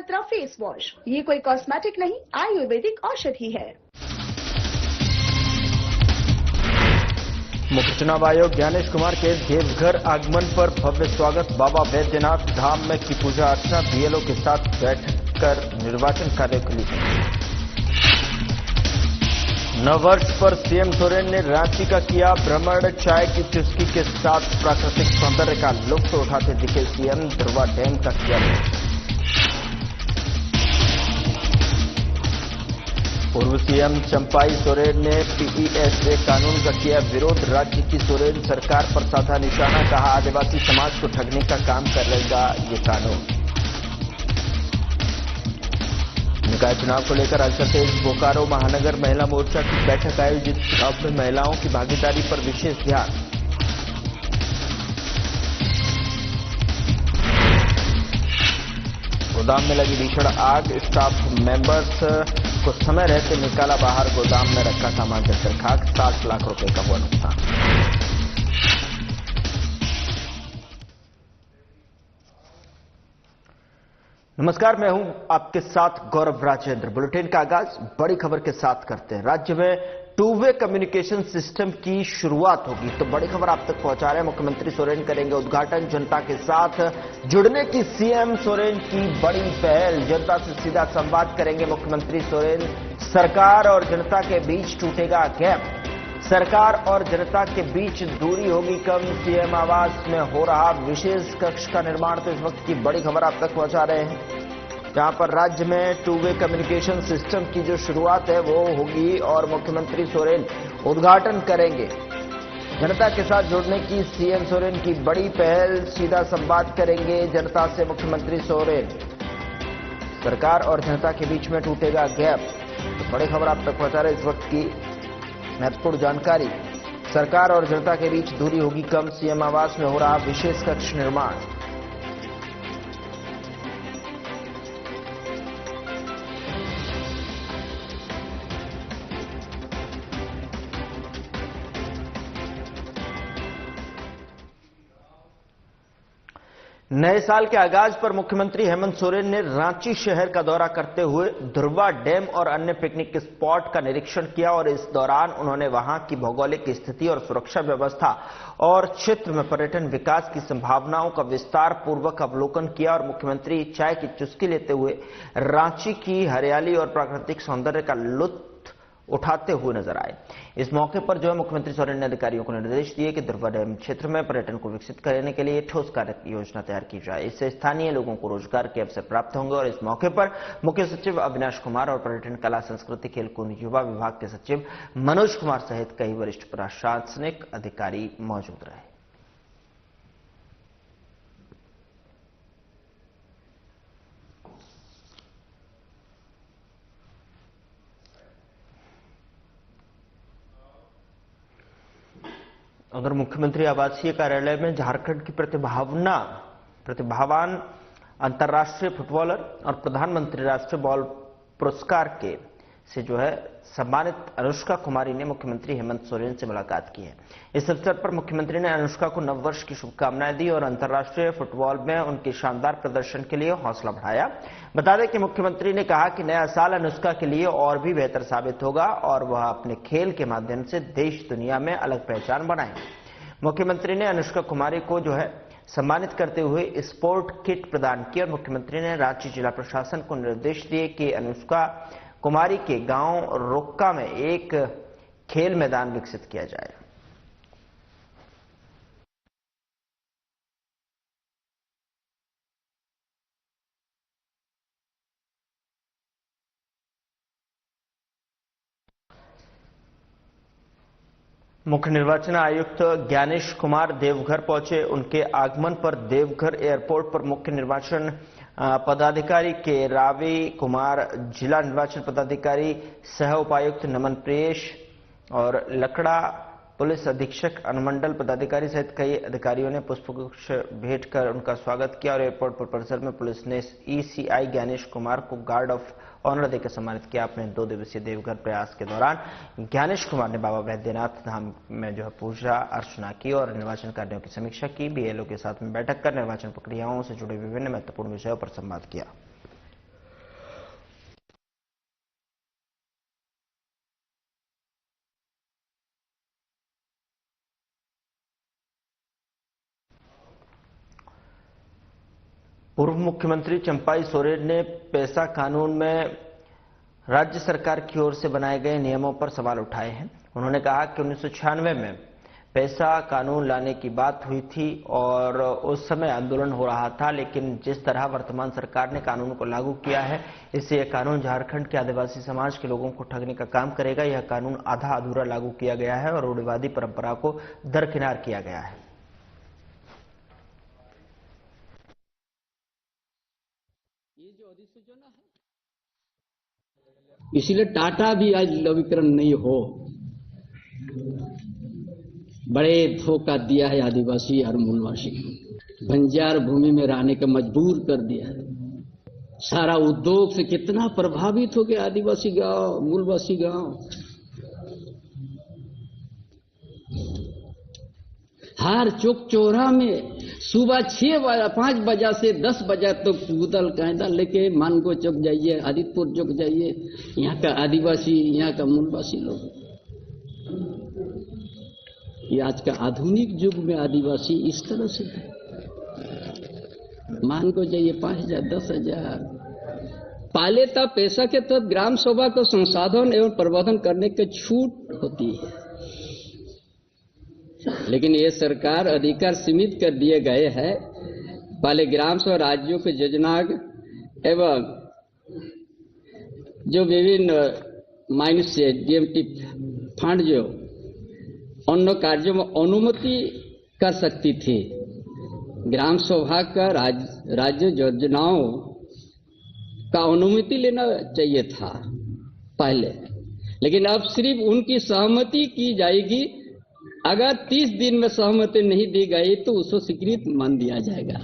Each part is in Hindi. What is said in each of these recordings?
मंत्रा फेस वॉश। ये कोई कॉस्मेटिक नहीं, आयुर्वेदिक औषधि है। मुख्य चुनाव आयोग ज्ञानेश कुमार के देवघर आगमन पर भव्य स्वागत। बाबा वैद्यनाथ धाम में की पूजा अर्चना, बीएलओ के साथ बैठक कर निर्वाचन कार्य के लिए। नववर्ष पर सीएम सोरेन ने रांची का किया भ्रमण, चाय की चुस्की के साथ प्राकृतिक सौंदर्य का लुत्फ उठाते दिखे सीएम। ध्रुवा डैम का किया। पूर्व सीएम चंपाई सोरेन ने पीईएसए कानून का किया विरोध, राज्य की सोरेन सरकार पर साधा निशाना, कहा आदिवासी समाज को ठगने का काम करेगा ये कानून। निकाय चुनाव को लेकर अल्ट्राटेज बोकारो महानगर महिला मोर्चा की बैठक आयोजित, चुनाव में महिलाओं की भागीदारी पर विशेष ध्यान। गोदाम में लगी भीषण आग, स्टाफ मेंबर्स को समय रहते निकाला बाहर, गोदाम में रखा सामान जलकर खाक, 60 लाख रुपए का हुआ नुकसान। नमस्कार, मैं हूं आपके साथ गौरव राजेंद्र। बुलेटिन का आगाज बड़ी खबर के साथ करते हैं। राज्य में टू वे कम्युनिकेशन सिस्टम की शुरुआत होगी, तो बड़ी खबर आप तक पहुंचा रहे हैं। मुख्यमंत्री सोरेन करेंगे उद्घाटन, जनता के साथ जुड़ने की सीएम सोरेन की बड़ी पहल, जनता से सीधा संवाद करेंगे मुख्यमंत्री सोरेन। सरकार और जनता के बीच टूटेगा गैप, सरकार और जनता के बीच दूरी होगी कम, सीएम आवास में हो रहा विशेष कक्ष का निर्माण। तो इस वक्त की बड़ी खबर आप तक पहुंचा रहे हैं, जहां पर राज्य में टू वे कम्युनिकेशन सिस्टम की जो शुरुआत है वो होगी और मुख्यमंत्री सोरेन उद्घाटन करेंगे। जनता के साथ जुड़ने की सीएम सोरेन की बड़ी पहल, सीधा संवाद करेंगे जनता से मुख्यमंत्री सोरेन। सरकार और जनता के बीच में टूटेगा गैप, तो बड़ी खबर आप तक पहुंचा रहे इस वक्त की महत्वपूर्ण जानकारी। सरकार और जनता के बीच दूरी होगी कम, सीएम आवास में हो रहा विशेष कक्ष निर्माण। नए साल के आगाज पर मुख्यमंत्री हेमंत सोरेन ने रांची शहर का दौरा करते हुए ध्रुवा डैम और अन्य पिकनिक स्पॉट का निरीक्षण किया और इस दौरान उन्होंने वहां की भौगोलिक स्थिति और सुरक्षा व्यवस्था और क्षेत्र में पर्यटन विकास की संभावनाओं का विस्तार पूर्वक अवलोकन किया और मुख्यमंत्री चाय की चुस्की लेते हुए रांची की हरियाली और प्राकृतिक सौंदर्य का लुत्फ उठाते हुए नजर आए। इस मौके पर जो है मुख्यमंत्री सोरेन ने अधिकारियों को निर्देश दिए कि ध्रुवा डैम क्षेत्र में पर्यटन को विकसित करने के लिए ठोस कार्य योजना तैयार की जाए। इससे स्थानीय लोगों को रोजगार के अवसर प्राप्त होंगे। और इस मौके पर मुख्य सचिव अविनाश कुमार और पर्यटन, कला, संस्कृति, खेलकूद, युवा विभाग के सचिव मनोज कुमार सहित कई वरिष्ठ प्रशासनिक अधिकारी मौजूद रहे। अगर मुख्यमंत्री आवासीय कार्यालय में झारखंड की प्रतिभावान अंतर्राष्ट्रीय फुटबॉलर और प्रधानमंत्री राष्ट्रीय बॉल पुरस्कार के से जो है सम्मानित अनुष्का कुमारी ने मुख्यमंत्री हेमंत सोरेन से मुलाकात की है। इस अवसर पर मुख्यमंत्री ने अनुष्का को नववर्ष की शुभकामनाएं दी और अंतर्राष्ट्रीय फुटबॉल में उनके शानदार प्रदर्शन के लिए हौसला बढ़ाया। बता दें कि मुख्यमंत्री ने कहा कि नया साल अनुष्का के लिए और भी बेहतर साबित होगा और वह अपने खेल के माध्यम से देश दुनिया में अलग पहचान बनाएंगे। मुख्यमंत्री ने अनुष्का कुमारी को जो है सम्मानित करते हुए स्पोर्ट किट प्रदान की और मुख्यमंत्री ने रांची जिला प्रशासन को निर्देश दिए कि अनुष्का कुमारी के गांव रोक्का में एक खेल मैदान विकसित किया जाए। मुख्य निर्वाचन आयुक्त ज्ञानेश कुमार देवघर पहुंचे। उनके आगमन पर देवघर एयरपोर्ट पर मुख्य निर्वाचन पदाधिकारी के रावी कुमार, जिला निर्वाचन पदाधिकारी सह उपायुक्त नमन प्रियेश और लकड़ा पुलिस अधीक्षक अनुमंडल पदाधिकारी सहित कई अधिकारियों ने पुष्पगुच्छ भेंट कर उनका स्वागत किया और एयरपोर्ट पर परिसर में पुलिस ने ईसीआई ज्ञानेश कुमार को गार्ड ऑफ ऑनर देकर सम्मानित किया। अपने 2 दिवसीय देवघर प्रयास के दौरान ज्ञानेश कुमार ने बाबा वैद्यनाथ धाम में जो है पूजा अर्चना की और निर्वाचन कार्यों की समीक्षा की। बीएलओ के साथ में बैठक कर निर्वाचन प्रक्रियाओं से जुड़े विभिन्न महत्वपूर्ण विषयों पर संवाद किया। पूर्व मुख्यमंत्री चंपाई सोरेन ने पैसा कानून में राज्य सरकार की ओर से बनाए गए नियमों पर सवाल उठाए हैं। उन्होंने कहा कि 1996 में पैसा कानून लाने की बात हुई थी और उस समय आंदोलन हो रहा था, लेकिन जिस तरह वर्तमान सरकार ने कानून को लागू किया है, इससे यह कानून झारखंड के आदिवासी समाज के लोगों को ठगने का काम करेगा। यह कानून आधा अधूरा लागू किया गया है और रूढ़िवादी परंपरा को दरकिनार किया गया है। ये जो अधिसूचना है, इसलिए टाटा भी आज लवीकरण नहीं हो, बड़े धोखा दिया है आदिवासी और मूलवासी को। बंजार भूमि में रहने का मजबूर कर दिया है। सारा उद्योग से कितना प्रभावित हो गया आदिवासी गांव, मूलवासी गांव। हर चौक चौरा में सुबह 5 बजे से 10 बजे तक तो कूदल कायदा लेके मानगो चौक जाइए, आदित्यपुर चौक जाइए, यहाँ का आदिवासी, यहाँ का मूलवासी लोग। ये आज का आधुनिक युग में आदिवासी इस तरह से है। मान को जाइए 5,000, 10,000। पहले तब पैसा के तहत ग्राम सभा को संसाधन एवं प्रबंधन करने की छूट होती है, लेकिन ये सरकार अधिकार सीमित कर दिए गए हैं। पहले ग्राम सभा राज्यों के योजना एवं जो विभिन्न माइनस से डीएमटी फंड जो अन्य कार्यों में अनुमति कर सकती थी। ग्राम सभा का राज्य योजनाओं का अनुमति लेना चाहिए था पहले, लेकिन अब सिर्फ उनकी सहमति की जाएगी। अगर 30 दिन में सहमति नहीं दी गई तो उसको स्वीकृत मान दिया जाएगा।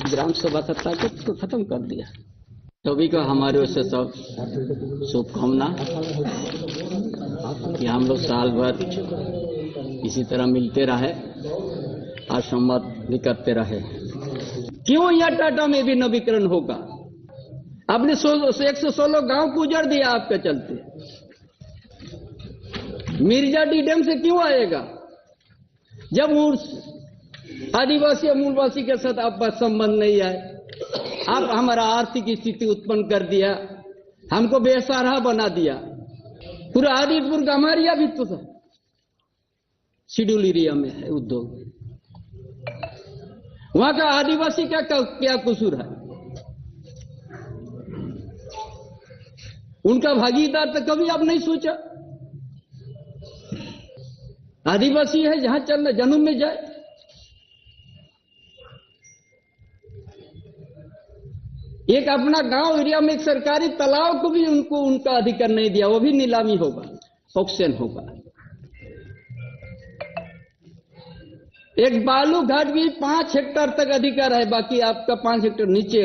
ग्राम सभा का ताकत को खत्म कर दिया। सभी को हमारे ओर से सब शुभकामना कि हम लोग साल भर इसी तरह मिलते रहे और संवाद भी करते रहे। क्यों यह टाटा में भी नवीकरण होगा? आपने 116 गांव को उजड़ दिया आपके चलते। मिर्जाडी डैम से क्यों आएगा जब आदिवासी और मूलवासी के साथ आपका संबंध नहीं है? आप हमारा आर्थिक स्थिति उत्पन्न कर दिया, हमको बेसहारा बना दिया। पूरा आदित्यपुर का हमारिया भी तो था, शेड्यूल एरिया में है उद्योग। वहां का आदिवासी का क्या कसूर है? उनका भागीदार तो कभी आप नहीं सोचा। आदिवासी है जहां चलना जन्म में जाए। एक अपना गांव एरिया में एक सरकारी तालाब को भी उनको उनका अधिकार नहीं दिया, वो भी नीलामी होगा, ऑक्शन होगा। एक बालू घाट भी 5 हेक्टेयर तक अधिकार है, बाकी आपका 5 हेक्टेयर नीचे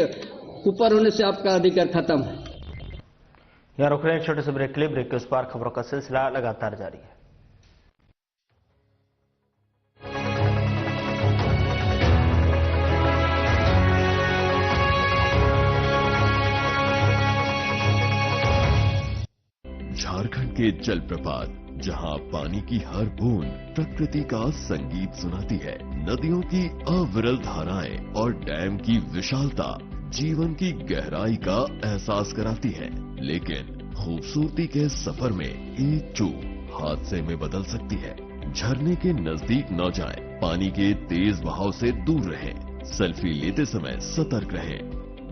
ऊपर होने से आपका अधिकार खत्म है। यहाँ रुक रहे हैं छोटे से ब्रेक के लिए। ब्रेक के उस पार खबरों का सिलसिला लगातार जारी है। झारखंड के जलप्रपात, जहां पानी की हर बूंद प्रकृति का संगीत सुनाती है। नदियों की अविरल धाराएं और डैम की विशालता जीवन की गहराई का एहसास कराती है। लेकिन खूबसूरती के सफर में एक चूक हादसे में बदल सकती है। झरने के नजदीक न जाएं, पानी के तेज बहाव से दूर रहें, सेल्फी लेते समय सतर्क रहें,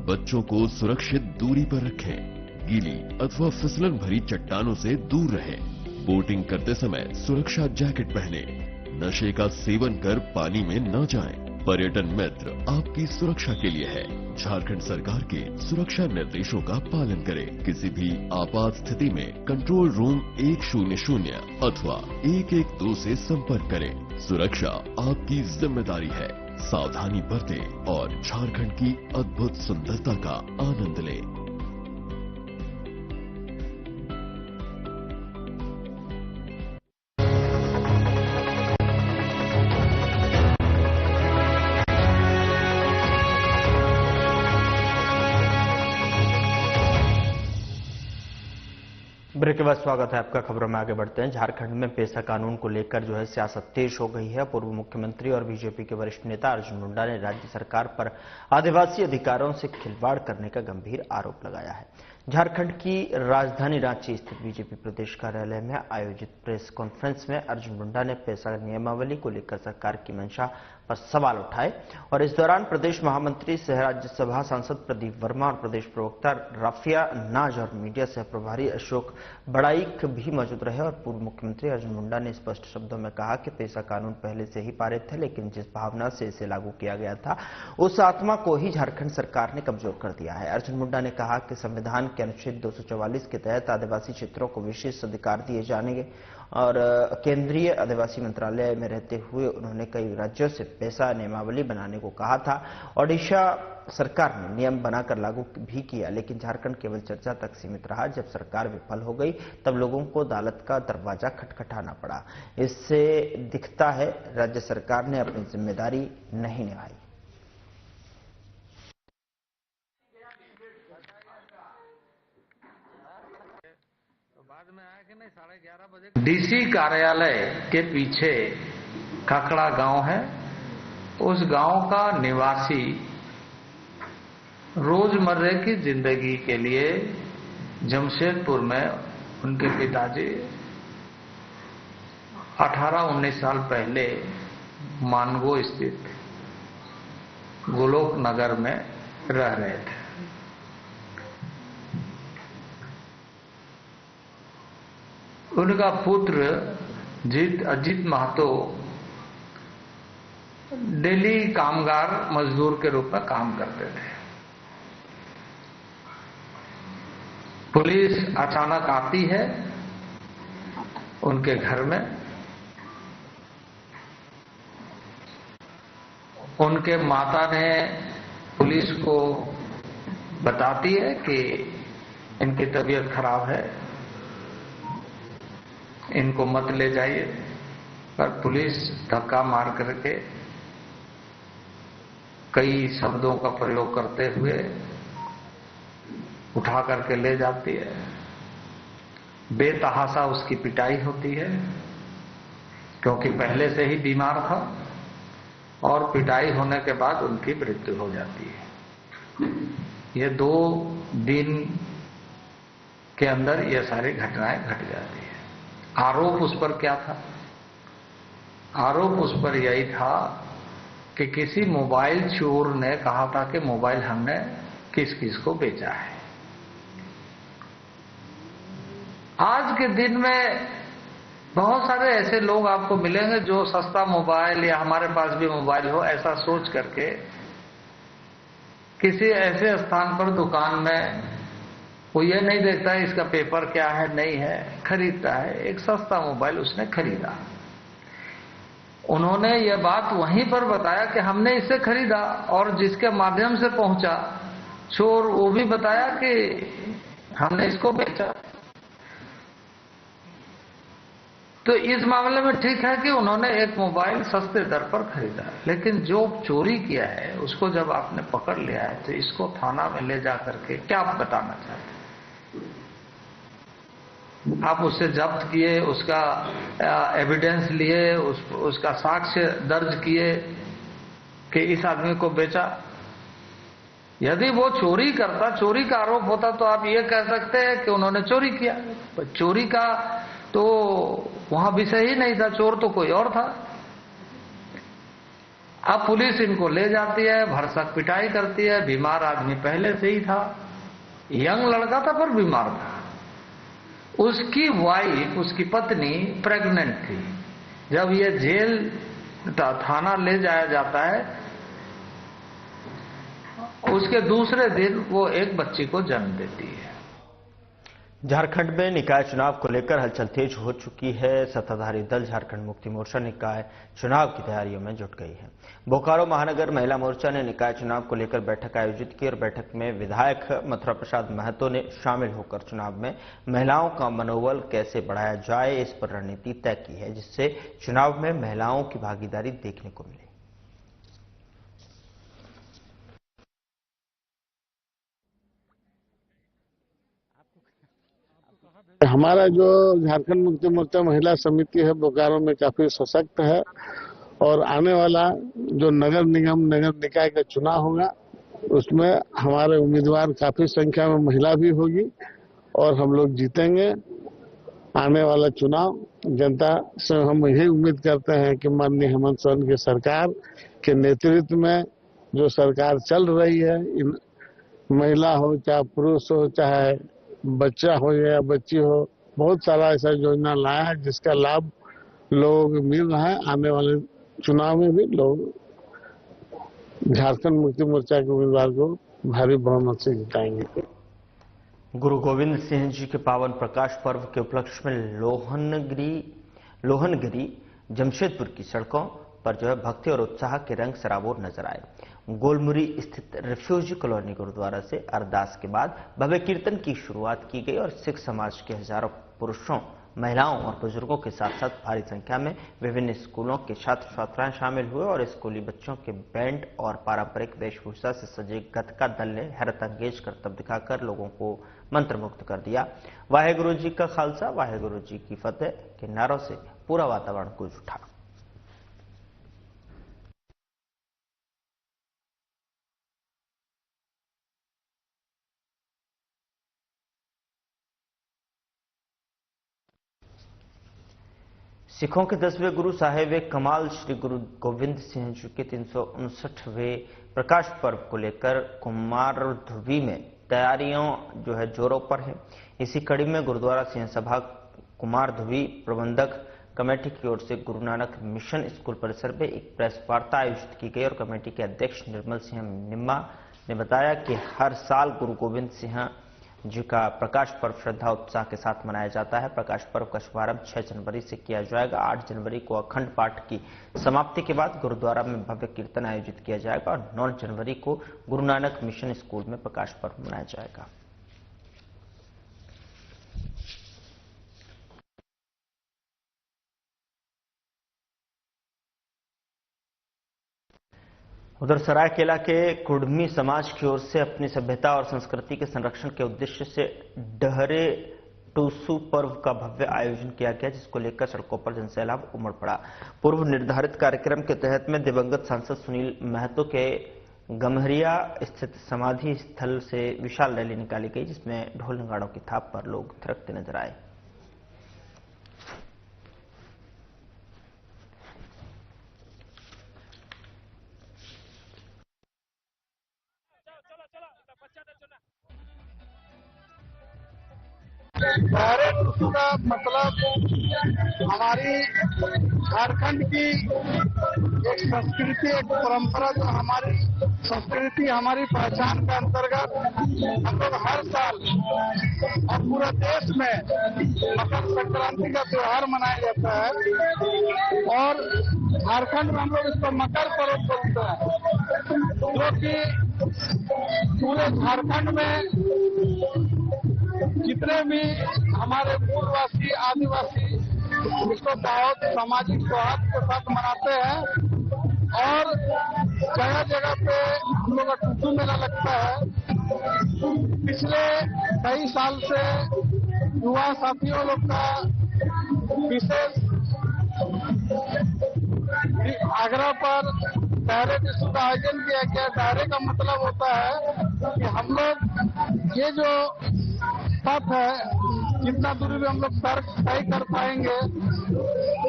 बच्चों को सुरक्षित दूरी पर रखें, गीली अथवा फिसलन भरी चट्टानों से दूर रहें, बोटिंग करते समय सुरक्षा जैकेट पहने, नशे का सेवन कर पानी में न जाएं। पर्यटन मित्र आपकी सुरक्षा के लिए है। झारखंड सरकार के सुरक्षा निर्देशों का पालन करें। किसी भी आपात स्थिति में कंट्रोल रूम 100 अथवा 112 से संपर्क करें। सुरक्षा आपकी जिम्मेदारी है। सावधानी बरतें और झारखंड की अद्भुत सुंदरता का आनंद लें। ब्रेक के बाद स्वागत है आपका। खबरों में आगे बढ़ते हैं। झारखंड में पेशा कानून को लेकर जो है सियासत तेज हो गई है। पूर्व मुख्यमंत्री और बीजेपी के वरिष्ठ नेता अर्जुन मुंडा ने राज्य सरकार पर आदिवासी अधिकारों से खिलवाड़ करने का गंभीर आरोप लगाया है। झारखंड की राजधानी रांची स्थित बीजेपी प्रदेश कार्यालय में आयोजित प्रेस कॉन्फ्रेंस में अर्जुन मुंडा ने पेशा नियमावली को लेकर सरकार की मंशा पर सवाल उठाए और इस दौरान प्रदेश महामंत्री सह राज्यसभा सांसद प्रदीप वर्मा और प्रदेश प्रवक्ता राफिया नाज और मीडिया सह प्रभारी अशोक बड़ाइक भी मौजूद रहे। और पूर्व मुख्यमंत्री अर्जुन मुंडा ने स्पष्ट शब्दों में कहा कि पेशा कानून पहले से ही पारित थे, लेकिन जिस भावना से इसे लागू किया गया था उस आत्मा को ही झारखंड सरकार ने कमजोर कर दिया है। अर्जुन मुंडा ने कहा कि संविधान के अनुच्छेद 244 के तहत आदिवासी क्षेत्रों को विशेष अधिकार दिए जाएंगे और केंद्रीय आदिवासी मंत्रालय में रहते हुए उन्होंने कई राज्यों से पेशा नियमावली बनाने को कहा था। ओडिशा सरकार ने नियम बनाकर लागू भी किया, लेकिन झारखंड केवल चर्चा तक सीमित रहा। जब सरकार विफल हो गई तब लोगों को अदालत का दरवाजा खटखटाना पड़ा। इससे दिखता है राज्य सरकार ने अपनी जिम्मेदारी नहीं निभाई। डीसी कार्यालय के पीछे काकड़ा गांव है। उस गांव का निवासी रोजमर्रे की जिंदगी के लिए जमशेदपुर में उनके पिताजी 18-19 साल पहले मानगो स्थित गोलोक नगर में रह रहे थे। उनका पुत्र अजीत महतो डेली कामगार मजदूर के रूप में काम करते थे। पुलिस अचानक आती है उनके घर में। उनके माता ने पुलिस को बताती है कि इनकी तबीयत खराब है, इनको मत ले जाइए। पर पुलिस धक्का मार करके कई शब्दों का प्रयोग करते हुए उठा करके ले जाती है। बेतहाशा उसकी पिटाई होती है, क्योंकि पहले से ही बीमार था, और पिटाई होने के बाद उनकी मृत्यु हो जाती है। ये 2 दिन के अंदर ये सारी घटनाएं घट जाती है। आरोप उस पर क्या था? आरोप उस पर यही था कि किसी मोबाइल चोर ने कहा था कि मोबाइल हमने किस किस को बेचा है। आज के दिन में बहुत सारे ऐसे लोग आपको मिलेंगे जो सस्ता मोबाइल या हमारे पास भी मोबाइल हो ऐसा सोच करके किसी ऐसे स्थान पर दुकान में वो ये नहीं देखता है इसका पेपर क्या है नहीं है, खरीदता है। एक सस्ता मोबाइल उसने खरीदा। उन्होंने ये बात वहीं पर बताया कि हमने इसे खरीदा, और जिसके माध्यम से पहुंचा चोर वो भी बताया कि हमने इसको बेचा। तो इस मामले में ठीक है कि उन्होंने एक मोबाइल सस्ते दर पर खरीदा, लेकिन जो चोरी किया है उसको जब आपने पकड़ लिया है तो इसको थाना में ले जा करके क्या बताना चाहते? आप उससे जब्त किए, उसका एविडेंस लिए, उसका साक्ष्य दर्ज किए कि इस आदमी को बेचा। यदि वो चोरी करता, चोरी का आरोप होता, तो आप ये कह सकते हैं कि उन्होंने चोरी किया। पर चोरी का तो वहां विषय ही नहीं था, चोर तो कोई और था। अब पुलिस इनको ले जाती है, भरसक पिटाई करती है। बीमार आदमी पहले से ही था, यंग लड़का था पर बीमार था। उसकी वाइफ, उसकी पत्नी प्रेग्नेंट थी। जब ये जेल थाना ले जाया जाता है, उसके दूसरे दिन वो एक बच्ची को जन्म देती है। झारखंड में निकाय चुनाव को लेकर हलचल तेज हो चुकी है। सत्ताधारी दल झारखंड मुक्ति मोर्चा निकाय चुनाव की तैयारियों में जुट गई है। बोकारो महानगर महिला मोर्चा ने निकाय चुनाव को लेकर बैठक आयोजित की और बैठक में विधायक मथुरा प्रसाद महतो ने शामिल होकर चुनाव में महिलाओं का मनोबल कैसे बढ़ाया जाए इस पर रणनीति तय की है, जिससे चुनाव में महिलाओं की भागीदारी देखने को मिली। हमारा जो झारखंड मुक्ति मोर्चा महिला समिति है बोकारो में काफी सशक्त है और आने वाला जो नगर निगम नगर निकाय का चुनाव होगा उसमें हमारे उम्मीदवार काफी संख्या में महिला भी होगी और हम लोग जीतेंगे। आने वाला चुनाव जनता से हम यही उम्मीद करते हैं कि माननीय हेमंत सोरेन की सरकार के नेतृत्व में जो सरकार चल रही है, महिला हो चाहे पुरुष हो चाहे बच्चा हो या बच्ची हो, बहुत सारा ऐसा योजना लाया है जिसका लाभ लोगों को मिल रहा है। आने वाले चुनाव में भी लोग झारखंड मुक्ति मोर्चा के उम्मीदवार को भारी बहुमत से जिताएंगे। गुरु गोविंद सिंह जी के पावन प्रकाश पर्व के उपलक्ष्य में लोहनगिरी जमशेदपुर की सड़कों पर जो है भक्ति और उत्साह के रंग सराबोर नजर आए। गोलमुरी स्थित रिफ्यूजी कॉलोनी गुरुद्वारा से अरदास के बाद भव्य कीर्तन की शुरुआत की गई और सिख समाज के हजारों पुरुषों, महिलाओं और बुजुर्गों के साथ साथ भारी संख्या में विभिन्न स्कूलों के छात्र छात्राएं शामिल हुए और स्कूली बच्चों के बैंड और पारंपरिक वेशभूषा से सजे गतका दल ने हैरत अंगेज करतब दिखाकर लोगों को मंत्रमुग्ध कर दिया। वाहेगुरु जी का खालसा, वाहेगुरु जी की फतेह के नारों से पूरा वातावरण गूंज उठा। सिखों के 10वें गुरु साहेब कमाल श्री गुरु गोविंद सिंह जी के 359वें प्रकाश पर्व को लेकर कुमारधुवी में तैयारियों जो है जोरों पर है। इसी कड़ी में गुरुद्वारा सिंह सभा कुमारधुवी प्रबंधक कमेटी की ओर से गुरु नानक मिशन स्कूल परिसर में एक प्रेस वार्ता आयोजित की गई और कमेटी के अध्यक्ष निर्मल सिंह निम्मा ने बताया कि हर साल गुरु गोविंद सिंह जी का प्रकाश पर्व श्रद्धा उत्साह के साथ मनाया जाता है। प्रकाश पर्व का शुभारंभ 6 जनवरी से किया जाएगा। 8 जनवरी को अखंड पाठ की समाप्ति के बाद गुरुद्वारा में भव्य कीर्तन आयोजित किया जाएगा और 9 जनवरी को गुरु नानक मिशन स्कूल में प्रकाश पर्व मनाया जाएगा। उधर सरायकेला के कुड़मी समाज की ओर से अपनी सभ्यता और संस्कृति के संरक्षण के उद्देश्य से डहरे टूसू पर्व का भव्य आयोजन किया गया, जिसको लेकर सड़कों पर जनसैलाब उमड़ पड़ा। पूर्व निर्धारित कार्यक्रम के तहत में दिवंगत सांसद सुनील महतो के गम्हरिया स्थित समाधि स्थल से विशाल रैली निकाली गई, जिसमें ढोल नगाड़ों की थाप पर लोग थिरकते नजर आए। डहरे टूसू का मतलब हमारी झारखंड की एक संस्कृति, एक परंपरा, जो हमारी संस्कृति हमारी पहचान के अंतर्गत हम लोग हर साल और पूरे देश में मकर संक्रांति का त्योहार मनाया जाता है और झारखंड में हम लोग इसको मकर पर्व बोलते हैं, जो कि पूरे झारखंड में जितने भी हमारे मूलवासी आदिवासी इसको बहुत सामाजिक सौहार्द के साथ मनाते हैं और जगह जगह पे हम लोग का टूसू मेला लगता है। पिछले कई साल से युवा साथियों लोग का विशेष आग्रह पर डहरे टूसू का आयोजन किया गया। डहरे का मतलब होता है कि हम लोग ये जो पथ है, जितना दूरी भी हम लोग सड़क तय कर पाएंगे,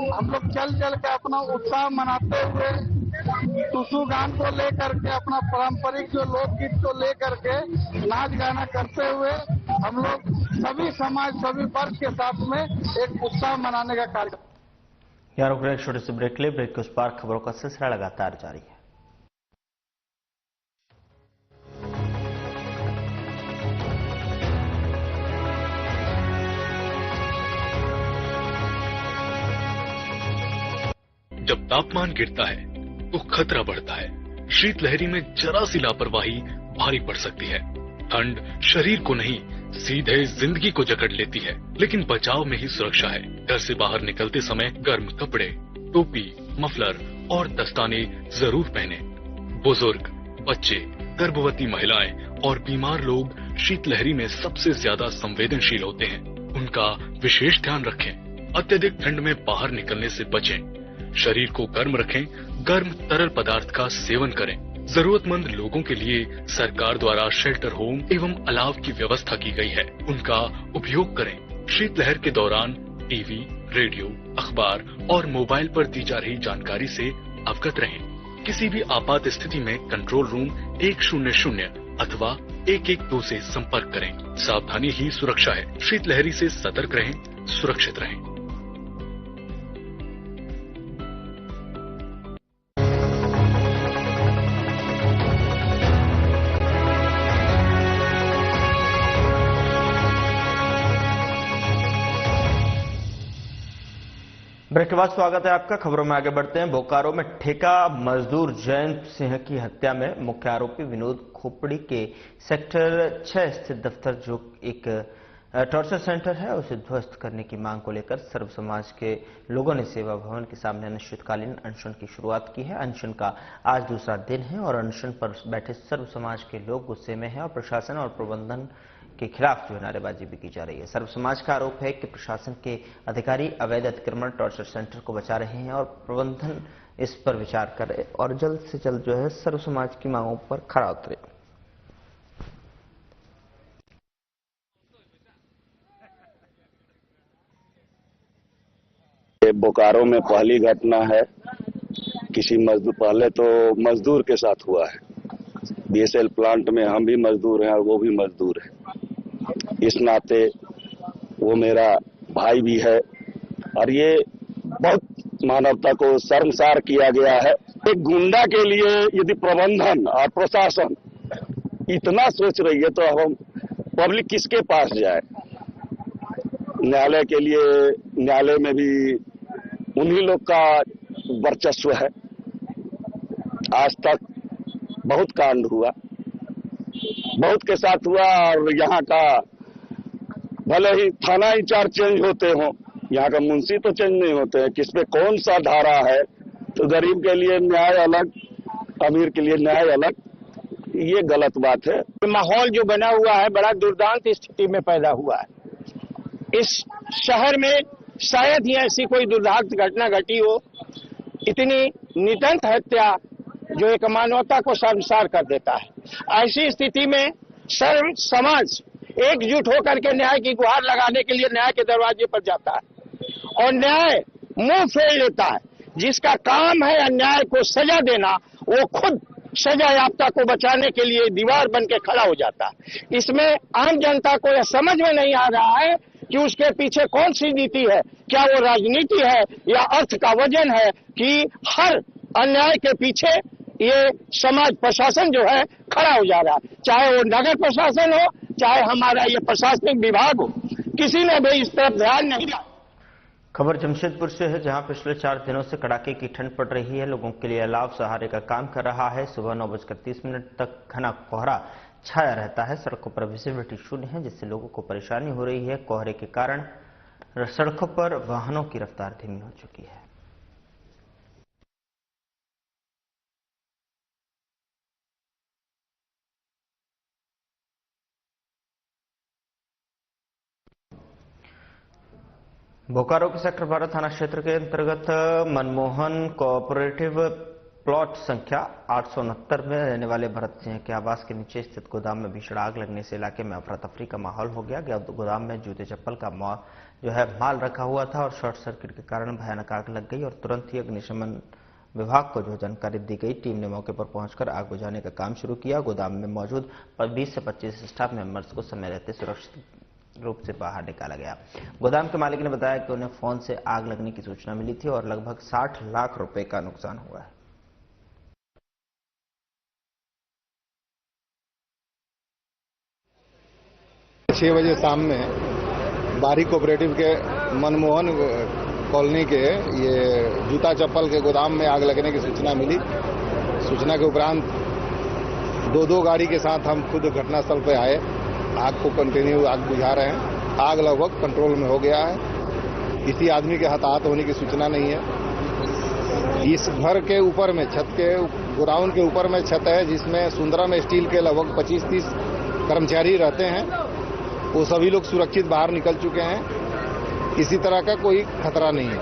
हम लोग चल चल के अपना उत्साह मनाते हुए टूसू गान को लेकर के, अपना पारंपरिक जो लोकगीत को लेकर के नाच गाना करते हुए हम लोग सभी समाज सभी वर्ग के साथ में एक उत्साह मनाने का कार्य। यहाँ रुक रहे छोटे से ब्रेक ले, ब्रेक के उस पार खबरों का सिलसिला लगातार जारी है। जब तापमान गिरता है तो खतरा बढ़ता है। शीतलहरी में जरा सी लापरवाही भारी पड़ सकती है। ठंड शरीर को नहीं सीधे जिंदगी को जकड़ लेती है, लेकिन बचाव में ही सुरक्षा है। घर से बाहर निकलते समय गर्म कपड़े, टोपी, मफलर और दस्ताने जरूर पहने। बुजुर्ग, बच्चे, गर्भवती महिलाएं और बीमार लोग शीतलहरी में सबसे ज्यादा संवेदनशील होते हैं। उनका विशेष ध्यान रखें। अत्यधिक ठंड में बाहर निकलने से बचें। शरीर को गर्म रखें। गर्म तरल पदार्थ का सेवन करें। जरूरतमंद लोगों के लिए सरकार द्वारा शेल्टर होम एवं अलाव की व्यवस्था की गई है, उनका उपयोग करें। शीतलहर के दौरान टीवी, रेडियो, अखबार और मोबाइल पर दी जा रही जानकारी से अवगत रहें। किसी भी आपात स्थिति में कंट्रोल रूम 100 अथवा 112 से संपर्क करें। सावधानी ही सुरक्षा है। शीतलहरी से सतर्क रहें, सुरक्षित रहें। ब्रेक के बाद स्वागत है आपका। खबरों में आगे बढ़ते हैं। बोकारो में ठेका मजदूर जयंत सिंह की हत्या में मुख्य आरोपी विनोद खोपड़ी के सेक्टर 6 स्थित दफ्तर, जो एक टॉर्चर सेंटर है, उसे ध्वस्त करने की मांग को लेकर सर्व समाज के लोगों ने सेवा भवन के सामने अनिश्चितकालीन अनशन की शुरुआत की है। अनशन का आज दूसरा दिन है और अनशन पर बैठे सर्व समाज के लोग गुस्से में हैं और प्रशासन और प्रबंधन के खिलाफ जो नारेबाजी भी की जा रही है। सर्व समाज का आरोप है कि प्रशासन के अधिकारी अवैध अतिक्रमण टॉर्चर सेंटर को बचा रहे हैं और प्रबंधन इस पर विचार करे और जल्द से जल्द जो है सर्व समाज की मांगों पर खरा उतरे। बोकारो में पहली घटना है। किसी मजदूर, पहले तो मजदूर के साथ हुआ है। बीएसएल प्लांट में हम भी मजदूर हैं और वो भी मजदूर है। इस नाते वो मेरा भाई भी है और ये बहुत मानवता को शर्मसार किया गया है। एक गुंडा के लिए यदि प्रबंधन और प्रशासन इतना सोच रही है तो हम पब्लिक किसके पास जाए? न्यायालय के लिए, न्यायालय में भी उन्हीं लोग का वर्चस्व है। आज तक बहुत कांड हुआ, बहुत के साथ हुआ और यहाँ का भले ही थाना इंचार्ज चेंज होते हों, यहाँ का मुंशी तो चेंज नहीं होते हैं। किस पे कौन सा धारा है? तो गरीब के लिए न्याय अलग, अमीर के लिए न्याय अलग, ये गलत बात है। माहौल जो बना हुआ है बड़ा दुर्दांत स्थिति में पैदा हुआ है। इस शहर में शायद ही ऐसी कोई दुर्दांत घटना घटी हो। इतनी नितंत हत्या जो एक मानवता को शर्मसार कर देता है। ऐसी स्थिति में सर्व समाज एकजुट होकर के न्याय की गुहार लगाने के लिए न्याय के दरवाजे पर जाता है और न्याय मुंह फेर लेता है। जिसका काम है अन्याय को सजा देना, वो खुद सजा याफ्ता को बचाने के लिए दीवार बन के खड़ा हो जाता है। इसमें आम जनता को यह समझ में नहीं आ रहा है कि उसके पीछे कौन सी नीति है। क्या वो राजनीति है या अर्थ का वजन है कि हर अन्याय के पीछे ये समाज प्रशासन जो है खड़ा हो जा रहा है। चाहे वो नगर प्रशासन हो, चाहे हमारा ये प्रशासनिक विभाग हो, किसी ने भी इस तरफ ध्यान नहीं दिया। खबर जमशेदपुर से है, जहां पिछले 4 दिनों से कड़ाके की ठंड पड़ रही है। लोगों के लिए अलाव सहारे का काम कर रहा है। सुबह 9:30 तक घना कोहरा छाया रहता है। सड़कों पर विजिबिलिटी शून्य है, जिससे लोगों को परेशानी हो रही है। कोहरे के कारण सड़कों पर वाहनों की रफ्तार धीमी हो चुकी है। बोकारो के सेक्टर 12 थाना क्षेत्र के अंतर्गत मनमोहन कोऑपरेटिव प्लॉट संख्या 869 में रहने वाले भरत सिंह के आवास के नीचे स्थित गोदाम में भीषण आग लगने से इलाके में अफरा तफरी का माहौल हो गया। गोदाम में जूते चप्पल का माल रखा हुआ था और शॉर्ट सर्किट के कारण भयानक आग लग गई और तुरंत ही अग्निशमन विभाग को जो जानकारी दी गई, टीम ने मौके पर पहुंचकर आग बुझाने का काम शुरू किया। गोदाम में मौजूद 20 से 25 स्टाफ मेंबर्स को समय रहते सुरक्षित रूप से बाहर निकाला गया। गोदाम के मालिक ने बताया कि उन्हें फोन से आग लगने की सूचना मिली थी और लगभग 60 लाख रुपए का नुकसान हुआ है। छह बजे शाम में बारी कोऑपरेटिव के मनमोहन कॉलोनी के ये जूता चप्पल के गोदाम में आग लगने की सूचना मिली। सूचना के उपरांत 2 गाड़ी के साथ हम खुद घटनास्थल पर आए। आग को कंटिन्यू आग बुझा रहे हैं। आग लगभग कंट्रोल में हो गया है। किसी आदमी के हताहत होने की सूचना नहीं है। इस घर के ऊपर में छत के गोडाउन के ऊपर में छत है, जिसमें सुंदरम स्टील के लगभग 25-30 कर्मचारी रहते हैं वो सभी लोग सुरक्षित बाहर निकल चुके हैं। किसी तरह का कोई खतरा नहीं है।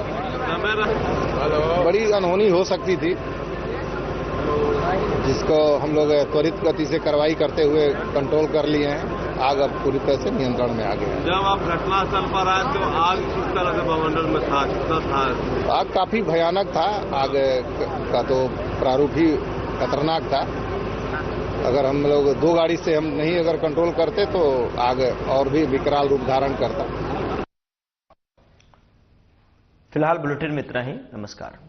बड़ी अनहोनी हो सकती थी, जिसको हम लोग त्वरित गति से कार्रवाई करते हुए कंट्रोल कर लिए हैं। आग अब पूरी तरह से नियंत्रण में आ गया है। जब आप घटनास्थल पर आए तो आग किस तरह से वायुमंडल में था, कितना था? आग काफी भयानक था। आग का तो प्रारूप ही खतरनाक था। अगर हम लोग 2 गाड़ी से हम नहीं अगर कंट्रोल करते तो आग और भी विकराल रूप धारण करता। फिलहाल बुलेटिन में इतना ही। नमस्कार।